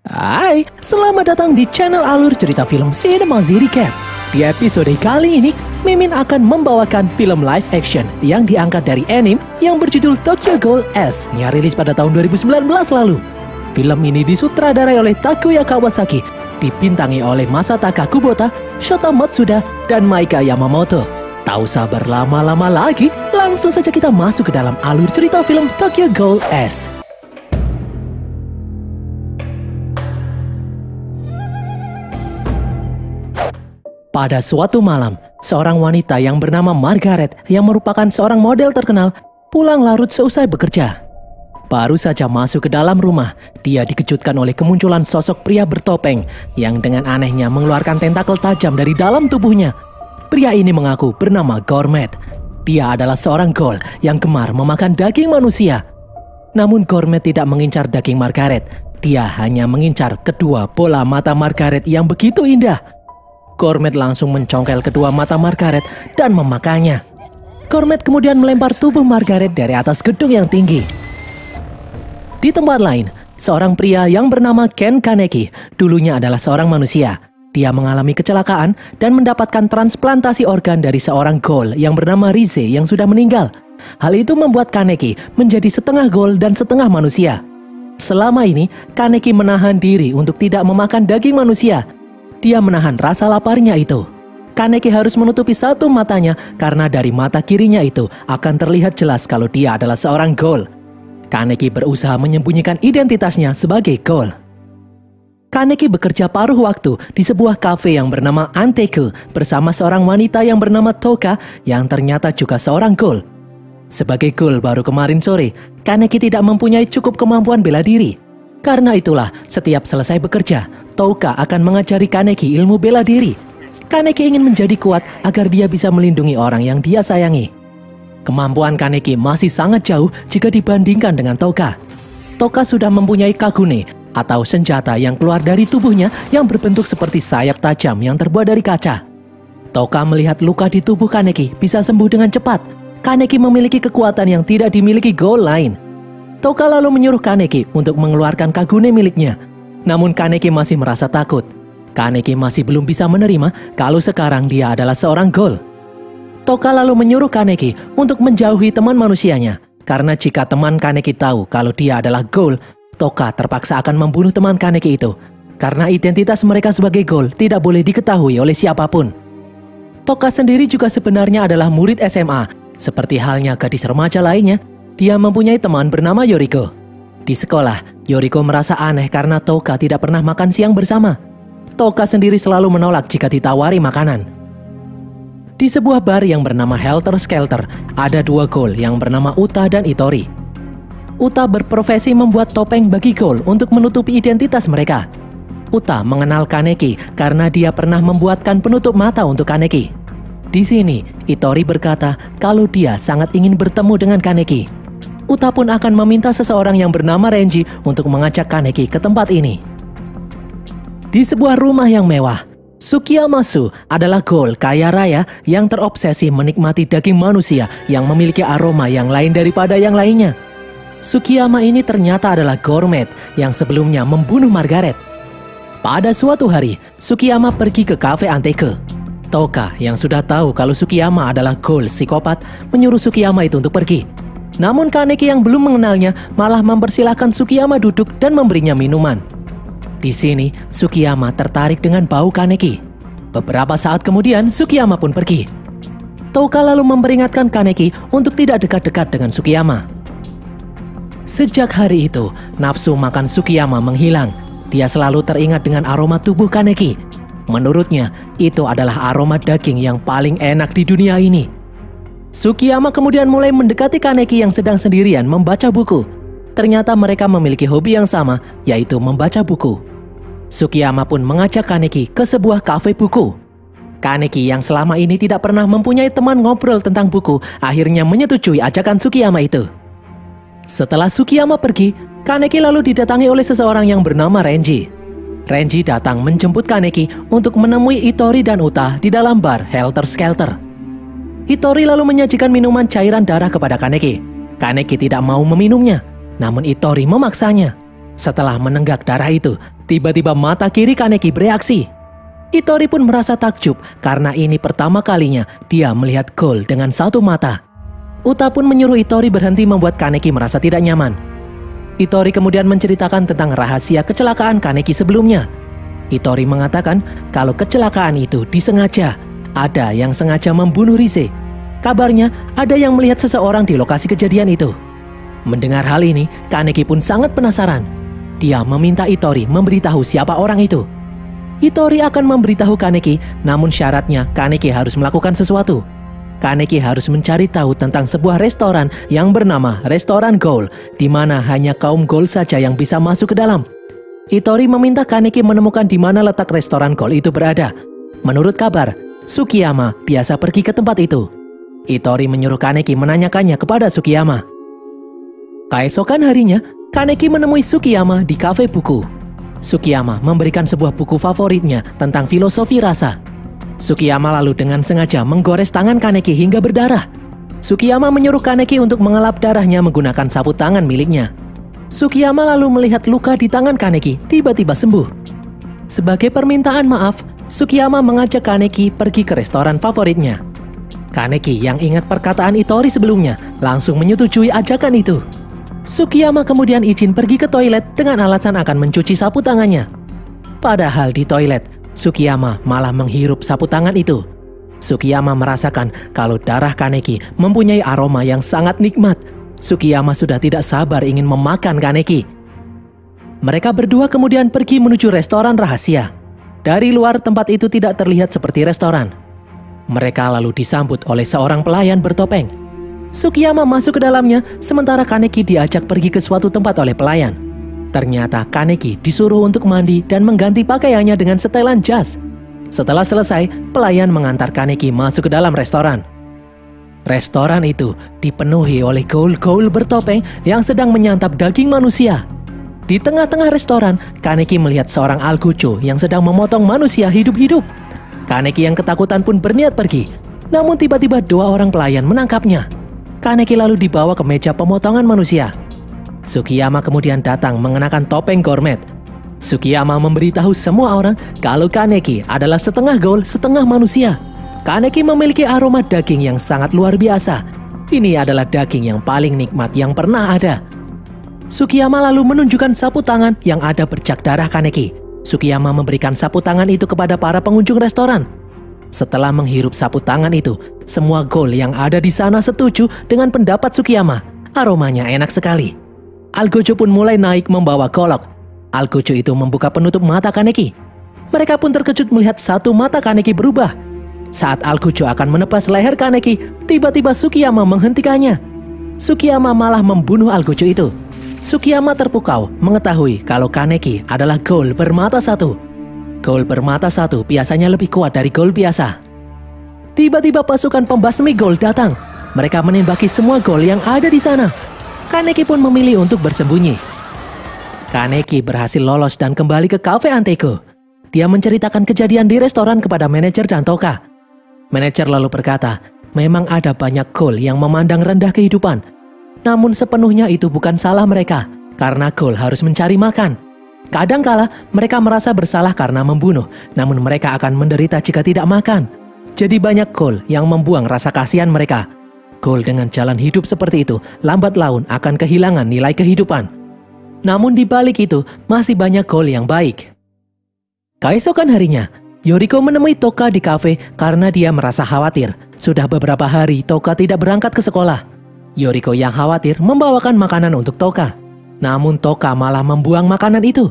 Hai, selamat datang di channel Alur Cerita Film Cinema Recap. Di episode kali ini, Mimin akan membawakan film live action yang diangkat dari anime yang berjudul Tokyo Ghoul S yang rilis pada tahun 2019 lalu. Film ini disutradarai oleh Takuya Kawasaki, dibintangi oleh Masataka Kubota, Shota Matsuda, dan Maika Yamamoto. Tak usah berlama-lama lagi, langsung saja kita masuk ke dalam alur cerita film Tokyo Ghoul S. Pada suatu malam, seorang wanita yang bernama Margaret yang merupakan seorang model terkenal pulang larut seusai bekerja. Baru saja masuk ke dalam rumah, dia dikejutkan oleh kemunculan sosok pria bertopeng yang dengan anehnya mengeluarkan tentakel tajam dari dalam tubuhnya. Pria ini mengaku bernama Gourmet. Dia adalah seorang ghoul yang gemar memakan daging manusia. Namun Gourmet tidak mengincar daging Margaret. Dia hanya mengincar kedua bola mata Margaret yang begitu indah. Gourmet langsung mencongkel kedua mata Margaret dan memakannya. Gourmet kemudian melempar tubuh Margaret dari atas gedung yang tinggi. Di tempat lain, seorang pria yang bernama Ken Kaneki dulunya adalah seorang manusia. Dia mengalami kecelakaan dan mendapatkan transplantasi organ dari seorang ghoul yang bernama Rize yang sudah meninggal. Hal itu membuat Kaneki menjadi setengah ghoul dan setengah manusia. Selama ini, Kaneki menahan diri untuk tidak memakan daging manusia. Dia menahan rasa laparnya itu. Kaneki harus menutupi satu matanya karena dari mata kirinya itu akan terlihat jelas kalau dia adalah seorang ghoul. Kaneki berusaha menyembunyikan identitasnya sebagai ghoul. Kaneki bekerja paruh waktu di sebuah kafe yang bernama Anteku bersama seorang wanita yang bernama Toka yang ternyata juga seorang ghoul. Sebagai ghoul baru kemarin sore, Kaneki tidak mempunyai cukup kemampuan bela diri. Karena itulah, setiap selesai bekerja, Toka akan mengajari Kaneki ilmu bela diri. Kaneki ingin menjadi kuat agar dia bisa melindungi orang yang dia sayangi. Kemampuan Kaneki masih sangat jauh jika dibandingkan dengan Toka. Toka sudah mempunyai kagune, atau senjata yang keluar dari tubuhnya yang berbentuk seperti sayap tajam yang terbuat dari kaca. Toka melihat luka di tubuh Kaneki bisa sembuh dengan cepat. Kaneki memiliki kekuatan yang tidak dimiliki ghoul lain. Toka lalu menyuruh Kaneki untuk mengeluarkan kagune miliknya. Namun Kaneki masih merasa takut. Kaneki masih belum bisa menerima kalau sekarang dia adalah seorang ghoul. Toka lalu menyuruh Kaneki untuk menjauhi teman manusianya. Karena jika teman Kaneki tahu kalau dia adalah ghoul, Toka terpaksa akan membunuh teman Kaneki itu. Karena identitas mereka sebagai ghoul tidak boleh diketahui oleh siapapun. Toka sendiri juga sebenarnya adalah murid SMA. Seperti halnya gadis remaja lainnya, dia mempunyai teman bernama Yoriko. Di sekolah, Yoriko merasa aneh karena Toka tidak pernah makan siang bersama. Toka sendiri selalu menolak jika ditawari makanan. Di sebuah bar yang bernama Helter Skelter, ada dua ghoul yang bernama Uta dan Itori. Uta berprofesi membuat topeng bagi ghoul untuk menutupi identitas mereka. Uta mengenal Kaneki karena dia pernah membuatkan penutup mata untuk Kaneki. Di sini, Itori berkata kalau dia sangat ingin bertemu dengan Kaneki. Uta pun akan meminta seseorang yang bernama Renji untuk mengajak Kaneki ke tempat ini. Di sebuah rumah yang mewah, Tsukiyamasu adalah ghoul kaya raya yang terobsesi menikmati daging manusia yang memiliki aroma yang lain daripada yang lainnya. Tsukiyama ini ternyata adalah Gourmet yang sebelumnya membunuh Margaret. Pada suatu hari, Tsukiyama pergi ke kafe Anteke. Toka yang sudah tahu kalau Tsukiyama adalah ghoul psikopat menyuruh Tsukiyama itu untuk pergi. Namun Kaneki yang belum mengenalnya malah mempersilahkan Tsukiyama duduk dan memberinya minuman. Di sini, Tsukiyama tertarik dengan bau Kaneki. Beberapa saat kemudian, Tsukiyama pun pergi. Toka lalu memperingatkan Kaneki untuk tidak dekat-dekat dengan Tsukiyama. Sejak hari itu, nafsu makan Tsukiyama menghilang. Dia selalu teringat dengan aroma tubuh Kaneki. Menurutnya, itu adalah aroma daging yang paling enak di dunia ini. Tsukiyama kemudian mulai mendekati Kaneki yang sedang sendirian membaca buku. Ternyata mereka memiliki hobi yang sama, yaitu membaca buku. Tsukiyama pun mengajak Kaneki ke sebuah kafe buku. Kaneki yang selama ini tidak pernah mempunyai teman ngobrol tentang buku, akhirnya menyetujui ajakan Tsukiyama itu. Setelah Tsukiyama pergi, Kaneki lalu didatangi oleh seseorang yang bernama Renji. Renji datang menjemput Kaneki untuk menemui Itori dan Uta di dalam bar Helter Skelter. Itori lalu menyajikan minuman cairan darah kepada Kaneki. Kaneki tidak mau meminumnya, namun Itori memaksanya. Setelah menenggak darah itu, Tiba-tiba mata kiri Kaneki bereaksi. Ittori pun merasa takjub karena ini pertama kalinya dia melihat gol dengan satu mata. Uta pun menyuruh Ittori berhenti membuat Kaneki merasa tidak nyaman. Ittori kemudian menceritakan tentang rahasia kecelakaan Kaneki sebelumnya. Ittori mengatakan kalau kecelakaan itu disengaja. Ada yang sengaja membunuh Rise. Kabarnya ada yang melihat seseorang di lokasi kejadian itu. Mendengar hal ini, Kaneki pun sangat penasaran. Dia meminta Ittori memberitahu siapa orang itu. Ittori akan memberitahu Kaneki, namun syaratnya Kaneki harus melakukan sesuatu. Kaneki harus mencari tahu tentang sebuah restoran yang bernama Restoran Ghoul, di mana hanya kaum Ghoul saja yang bisa masuk ke dalam. Ittori meminta Kaneki menemukan di mana letak restoran Ghoul itu berada. Menurut kabar, Sukiyama biasa pergi ke tempat itu. Ittori menyuruh Kaneki menanyakannya kepada Sukiyama. Keesokan harinya, Kaneki menemui Sukiyama di kafe buku. Sukiyama memberikan sebuah buku favoritnya tentang filosofi rasa. Sukiyama lalu dengan sengaja menggores tangan Kaneki hingga berdarah. Sukiyama menyuruh Kaneki untuk mengelap darahnya menggunakan sapu tangan miliknya. Sukiyama lalu melihat luka di tangan Kaneki tiba-tiba sembuh. Sebagai permintaan maaf, Sukiyama mengajak Kaneki pergi ke restoran favoritnya. Kaneki yang ingat perkataan Ittori sebelumnya langsung menyetujui ajakan itu. Sukiyama kemudian izin pergi ke toilet dengan alasan akan mencuci sapu tangannya. Padahal di toilet, Sukiyama malah menghirup sapu tangan itu. Sukiyama merasakan kalau darah Kaneki mempunyai aroma yang sangat nikmat. Sukiyama sudah tidak sabar ingin memakan Kaneki. Mereka berdua kemudian pergi menuju restoran rahasia. Dari luar tempat itu tidak terlihat seperti restoran. Mereka lalu disambut oleh seorang pelayan bertopeng. Sukiyama masuk ke dalamnya, sementara Kaneki diajak pergi ke suatu tempat oleh pelayan. Ternyata Kaneki disuruh untuk mandi dan mengganti pakaiannya dengan setelan jas. Setelah selesai, pelayan mengantar Kaneki masuk ke dalam restoran. Restoran itu dipenuhi oleh ghoul-ghoul bertopeng yang sedang menyantap daging manusia. Di tengah-tengah restoran, Kaneki melihat seorang Algojo yang sedang memotong manusia hidup-hidup. Kaneki yang ketakutan pun berniat pergi, namun tiba-tiba dua orang pelayan menangkapnya. Kaneki lalu dibawa ke meja pemotongan manusia. Sukiyama kemudian datang mengenakan topeng gourmet. Sukiyama memberitahu semua orang kalau Kaneki adalah setengah ghoul, setengah manusia. Kaneki memiliki aroma daging yang sangat luar biasa. Ini adalah daging yang paling nikmat yang pernah ada. Sukiyama lalu menunjukkan sapu tangan yang ada bercak darah Kaneki. Sukiyama memberikan sapu tangan itu kepada para pengunjung restoran. Setelah menghirup sapu tangan itu, semua ghoul yang ada di sana setuju dengan pendapat Sukiyama. Aromanya enak sekali. Algojo pun mulai naik membawa golok. Algojo itu membuka penutup mata Kaneki. Mereka pun terkejut melihat satu mata Kaneki berubah. Saat Algojo akan menebas leher Kaneki, tiba-tiba Sukiyama menghentikannya. Sukiyama malah membunuh Algojo itu. Sukiyama terpukau mengetahui kalau Kaneki adalah ghoul bermata satu. Ghoul bermata satu biasanya lebih kuat dari ghoul biasa. Tiba-tiba pasukan pembasmi ghoul datang. Mereka menembaki semua ghoul yang ada di sana. Kaneki pun memilih untuk bersembunyi. Kaneki berhasil lolos dan kembali ke kafe Antego. Dia menceritakan kejadian di restoran kepada manajer dan Toka. Manajer lalu berkata, memang ada banyak ghoul yang memandang rendah kehidupan. Namun sepenuhnya itu bukan salah mereka, karena ghoul harus mencari makan. Kadangkala mereka merasa bersalah karena membunuh, namun mereka akan menderita jika tidak makan. Jadi banyak ghoul yang membuang rasa kasihan mereka. Ghoul dengan jalan hidup seperti itu lambat laun akan kehilangan nilai kehidupan. Namun di balik itu masih banyak ghoul yang baik. Keesokan harinya, Yoriko menemui Toka di kafe karena dia merasa khawatir. Sudah beberapa hari Toka tidak berangkat ke sekolah. Yoriko yang khawatir membawakan makanan untuk Toka. Namun Toka malah membuang makanan itu.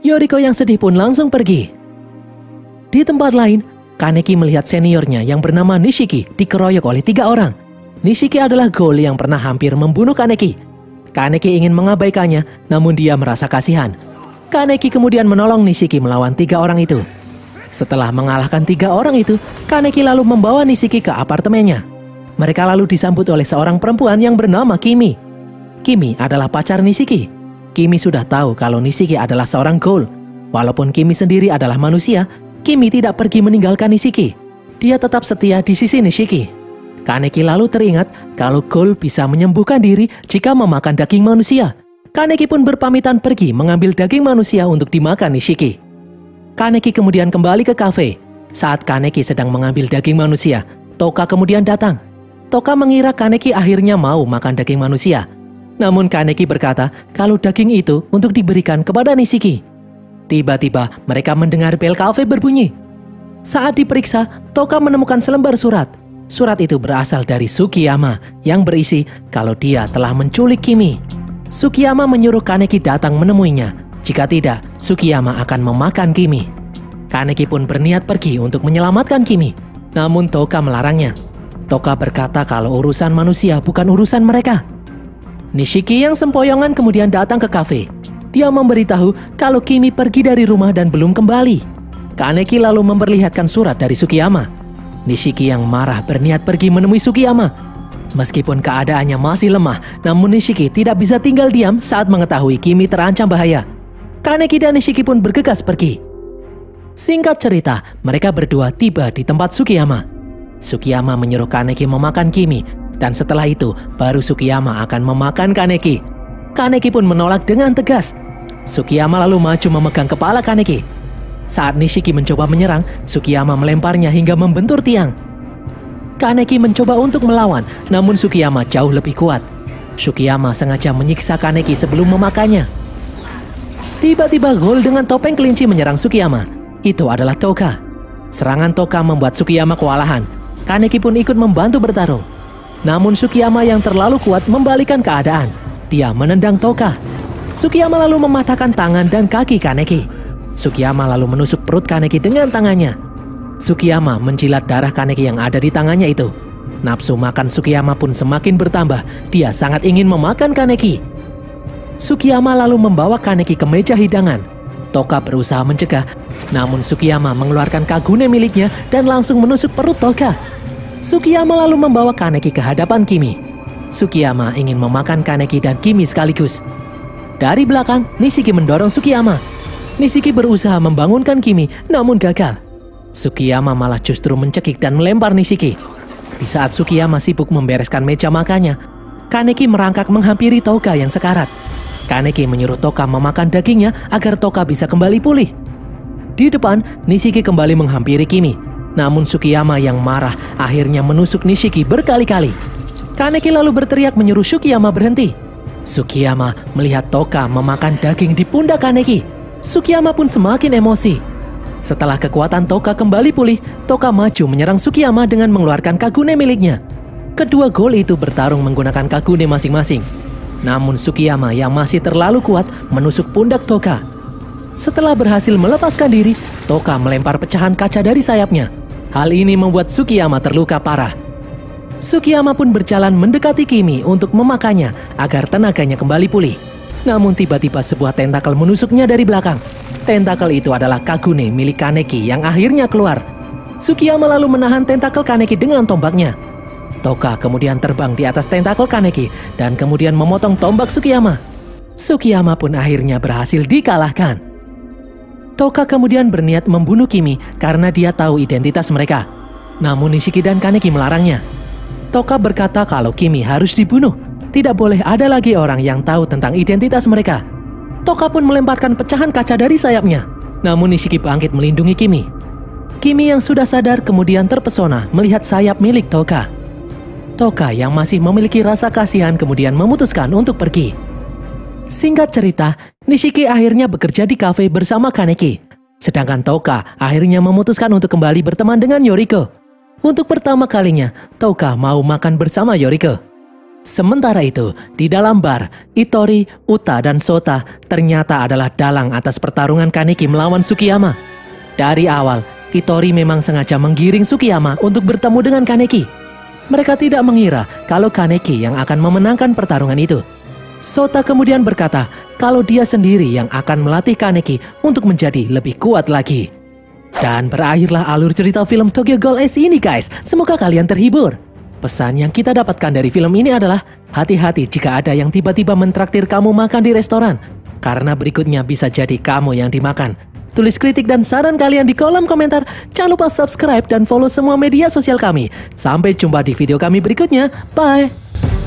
Yoriko yang sedih pun langsung pergi. Di tempat lain, Kaneki melihat seniornya yang bernama Nishiki dikeroyok oleh 3 orang. Nishiki adalah ghoul yang pernah hampir membunuh Kaneki. Kaneki ingin mengabaikannya, namun dia merasa kasihan. Kaneki kemudian menolong Nishiki melawan 3 orang itu. Setelah mengalahkan 3 orang itu, Kaneki lalu membawa Nishiki ke apartemennya. Mereka lalu disambut oleh seorang perempuan yang bernama Kimi. Kimi adalah pacar Nishiki. Kimi sudah tahu kalau Nishiki adalah seorang ghoul. Walaupun Kimi sendiri adalah manusia, Kimi tidak pergi meninggalkan Nishiki. Dia tetap setia di sisi Nishiki. Kaneki lalu teringat kalau ghoul bisa menyembuhkan diri jika memakan daging manusia. Kaneki pun berpamitan pergi mengambil daging manusia untuk dimakan Nishiki. Kaneki kemudian kembali ke kafe. Saat Kaneki sedang mengambil daging manusia, Toka kemudian datang. Toka mengira Kaneki akhirnya mau makan daging manusia. Namun Kaneki berkata kalau daging itu untuk diberikan kepada Nishiki. Tiba-tiba mereka mendengar bel kafe berbunyi. Saat diperiksa, Toka menemukan selembar surat. Surat itu berasal dari Sukiyama yang berisi kalau dia telah menculik Kimi. Sukiyama menyuruh Kaneki datang menemuinya. Jika tidak, Sukiyama akan memakan Kimi. Kaneki pun berniat pergi untuk menyelamatkan Kimi. Namun Toka melarangnya. Toka berkata kalau urusan manusia bukan urusan mereka. Nishiki yang sempoyongan kemudian datang ke kafe. Dia memberitahu kalau Kimi pergi dari rumah dan belum kembali. Kaneki lalu memperlihatkan surat dari Sukiyama. Nishiki yang marah berniat pergi menemui Sukiyama. Meskipun keadaannya masih lemah, namun Nishiki tidak bisa tinggal diam saat mengetahui Kimi terancam bahaya. Kaneki dan Nishiki pun bergegas pergi. Singkat cerita, mereka berdua tiba di tempat Sukiyama. Sukiyama menyuruh Kaneki memakan Kimi, dan setelah itu baru Sukiyama akan memakan Kaneki. Kaneki pun menolak dengan tegas. Sukiyama lalu maju memegang kepala Kaneki. Saat Nishiki mencoba menyerang, Sukiyama melemparnya hingga membentur tiang. Kaneki mencoba untuk melawan, namun Sukiyama jauh lebih kuat. Sukiyama sengaja menyiksa Kaneki sebelum memakannya. Tiba-tiba Ghoul dengan topeng kelinci menyerang Sukiyama. Itu adalah Toka. Serangan Toka membuat Sukiyama kewalahan. Kaneki pun ikut membantu bertarung. Namun Sukiyama yang terlalu kuat membalikan keadaan. Dia menendang Toka. Sukiyama lalu mematahkan tangan dan kaki Kaneki. Sukiyama lalu menusuk perut Kaneki dengan tangannya. Sukiyama menjilat darah Kaneki yang ada di tangannya itu. Nafsu makan Sukiyama pun semakin bertambah. Dia sangat ingin memakan Kaneki. Sukiyama lalu membawa Kaneki ke meja hidangan. Toka berusaha mencegah, namun Sukiyama mengeluarkan kagune miliknya dan langsung menusuk perut Toka. Sukiyama lalu membawa Kaneki ke hadapan Kimi. Sukiyama ingin memakan Kaneki dan Kimi sekaligus. Dari belakang, Nishiki mendorong Sukiyama. Nishiki berusaha membangunkan Kimi, namun gagal. Sukiyama malah justru mencekik dan melempar Nishiki. Di saat Sukiyama sibuk membereskan meja makannya, Kaneki merangkak menghampiri Toka yang sekarat. Kaneki menyuruh Toka memakan dagingnya agar Toka bisa kembali pulih. Di depan, Nishiki kembali menghampiri Kimi. Namun Sukiyama yang marah akhirnya menusuk Nishiki berkali-kali. Kaneki lalu berteriak menyuruh Sukiyama berhenti. Sukiyama melihat Toka memakan daging di pundak Kaneki. Sukiyama pun semakin emosi. Setelah kekuatan Toka kembali pulih, Toka maju menyerang Sukiyama dengan mengeluarkan kagune miliknya. Kedua Ghoul itu bertarung menggunakan kagune masing-masing. Namun Sukiyama yang masih terlalu kuat menusuk pundak Toka. Setelah berhasil melepaskan diri, Toka melempar pecahan kaca dari sayapnya. Hal ini membuat Sukiyama terluka parah. Sukiyama pun berjalan mendekati Kimi untuk memakannya agar tenaganya kembali pulih. Namun tiba-tiba sebuah tentakel menusuknya dari belakang. Tentakel itu adalah kagune milik Kaneki yang akhirnya keluar. Sukiyama lalu menahan tentakel Kaneki dengan tombaknya. Toka kemudian terbang di atas tentakel Kaneki dan kemudian memotong tombak Sukiyama. Sukiyama pun akhirnya berhasil dikalahkan. Toka kemudian berniat membunuh Kimi karena dia tahu identitas mereka. Namun Nishiki dan Kaneki melarangnya. Toka berkata kalau Kimi harus dibunuh. Tidak boleh ada lagi orang yang tahu tentang identitas mereka. Toka pun melemparkan pecahan kaca dari sayapnya. Namun Nishiki bangkit melindungi Kimi. Kimi yang sudah sadar kemudian terpesona melihat sayap milik Toka. Toka yang masih memiliki rasa kasihan kemudian memutuskan untuk pergi. Singkat cerita, Nishiki akhirnya bekerja di kafe bersama Kaneki. Sedangkan Toka akhirnya memutuskan untuk kembali berteman dengan Yoriko. Untuk pertama kalinya, Toka mau makan bersama Yoriko. Sementara itu, di dalam bar, Itori, Uta, dan Sota ternyata adalah dalang atas pertarungan Kaneki melawan Sukiyama. Dari awal, Itori memang sengaja menggiring Sukiyama untuk bertemu dengan Kaneki. Mereka tidak mengira kalau Kaneki yang akan memenangkan pertarungan itu. Sota kemudian berkata kalau dia sendiri yang akan melatih Kaneki untuk menjadi lebih kuat lagi. Dan berakhirlah alur cerita film Tokyo Ghoul Ace ini guys. Semoga kalian terhibur. Pesan yang kita dapatkan dari film ini adalah hati-hati jika ada yang tiba-tiba mentraktir kamu makan di restoran. Karena berikutnya bisa jadi kamu yang dimakan. Tulis kritik dan saran kalian di kolom komentar. Jangan lupa subscribe dan follow semua media sosial kami. Sampai jumpa di video kami berikutnya. Bye!